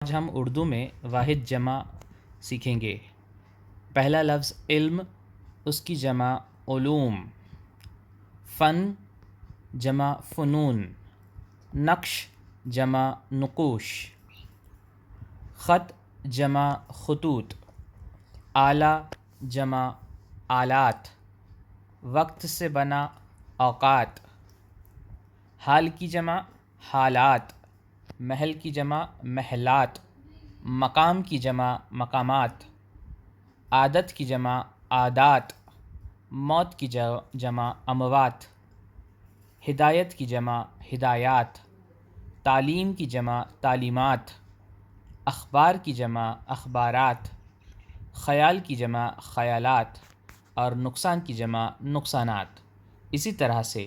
آج ہم اردو میں واحد جمع سیکھیں گے۔ پہلا لفظ علم، اس کی جمع علوم، فن جمع فنون، نقش جمع نقوش، خط جمع خطوط، آلہ جمع آلات، وقت سے بنا اوقات، حال کی جمع حالات، محل کی جمع محلات، مقام کی جمع مقامات، عادت کی جمع عادات، موت کی جمع اموات، ہدایت کی جمع ہدایات، تعلیم کی جمع تعلیمات، اخبار کی جمع اخبارات، خیال کی جمع خیالات اور نقصان کی جمع نقصانات۔ اسی طرح سے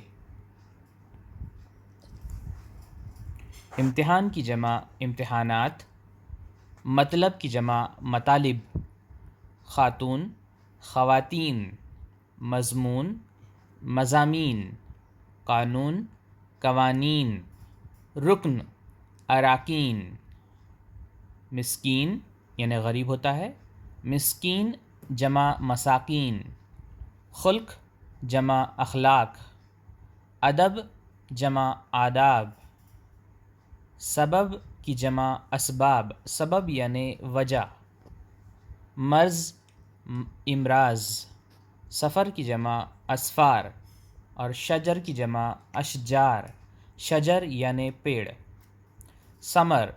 امتحان کی جمع امتحانات، مطلب کی جمع مطالب، خاتون خواتین، مضمون مضامین، قانون قوانین، رکن اراکین، مسکین یعنی غریب ہوتا ہے، مسکین جمع مساکین، خلق جمع اخلاق، ادب جمع آداب، سبب کی جمع اسباب، سبب یعنی وجہ، مرض امراض، سفر کی جمع اسفار اور شجر کی جمع اشجار، شجر یعنی پیڑ، ثمر،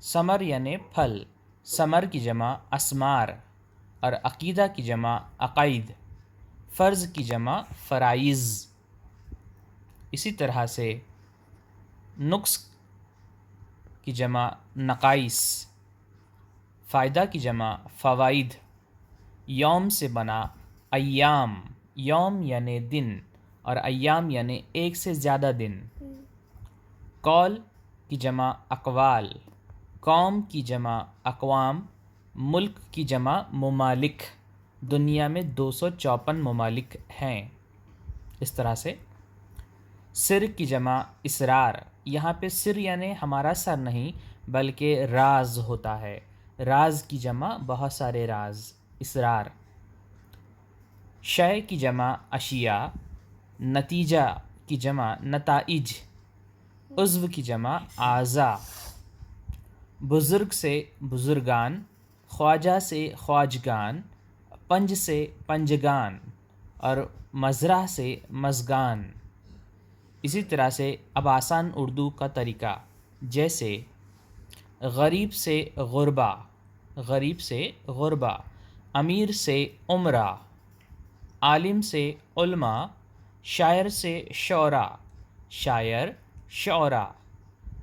ثمر یعنی پھل، ثمر کی جمع اسمار اور عقیدہ کی جمع عقائد، فرض کی جمع فرائض۔ اسی طرح سے نقص کی جمع نقائص، فائدہ کی جمع فوائد، یوم سے بنا ایام، یوم یعنی دن اور ایام یعنی ایک سے زیادہ دن، قول کی جمع اقوال، قوم کی جمع اقوام، ملک کی جمع ممالک، دنیا میں 254 ممالک ہیں۔ اس طرح سے سر کی جمع اسرار، یہاں پہ سر یعنی ہمارا سر نہیں بلکہ راز ہوتا ہے، راز کی جمع بہت سارے راز، اسرار۔ شے کی جمع اشیاء، نتیجہ کی جمع نتائج، عضو کی جمع اعضاء، بزرگ سے بزرگان، خواجہ سے خواجگان، پنج سے پنجگان اور مزرع سے مژگان۔ اسی طرح سے اب آسان اردو کا طریقہ، جیسے غریب سے غربا، غریب سے غربا، امیر سے امرا، عالم سے علماء، شاعر سے شعراء، شاعر شعراء،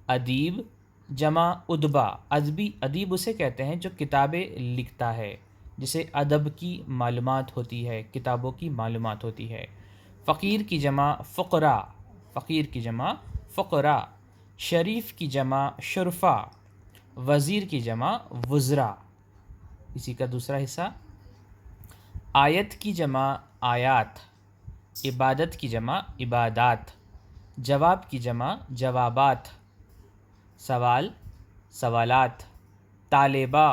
ادیب جمع ادبا، ادیب اسے کہتے ہیں جو کتابیں لکھتا ہے، جسے ادب کی معلومات ہوتی ہے، کتابوں کی معلومات ہوتی ہے۔ فقیر کی جمع فقراء، فقیر کی جمع فقراء، شریف کی جمع شرفاء، وزیر کی جمع وزراء۔ اسی کا دوسرا حصہ، آیت کی جمع آیات، عبادت کی جمع عبادات، جواب کی جمع جوابات، سوال سوالات، طالبہ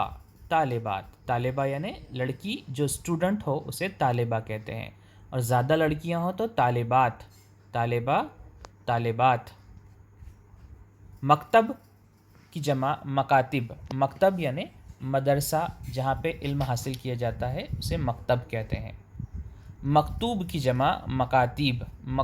طالبات، طالبہ یعنی لڑکی جو اسٹوڈنٹ ہو اسے طالبہ کہتے ہیں، اور زیادہ لڑکیاں ہوں تو طالبات، طالبہ طالبات۔ مکتب کی جمع مکاتب، مکتب یعنی مدرسہ جہاں پہ علم حاصل کیا جاتا ہے اسے مکتب کہتے ہیں۔ مکتوب کی جمع مکاتیب،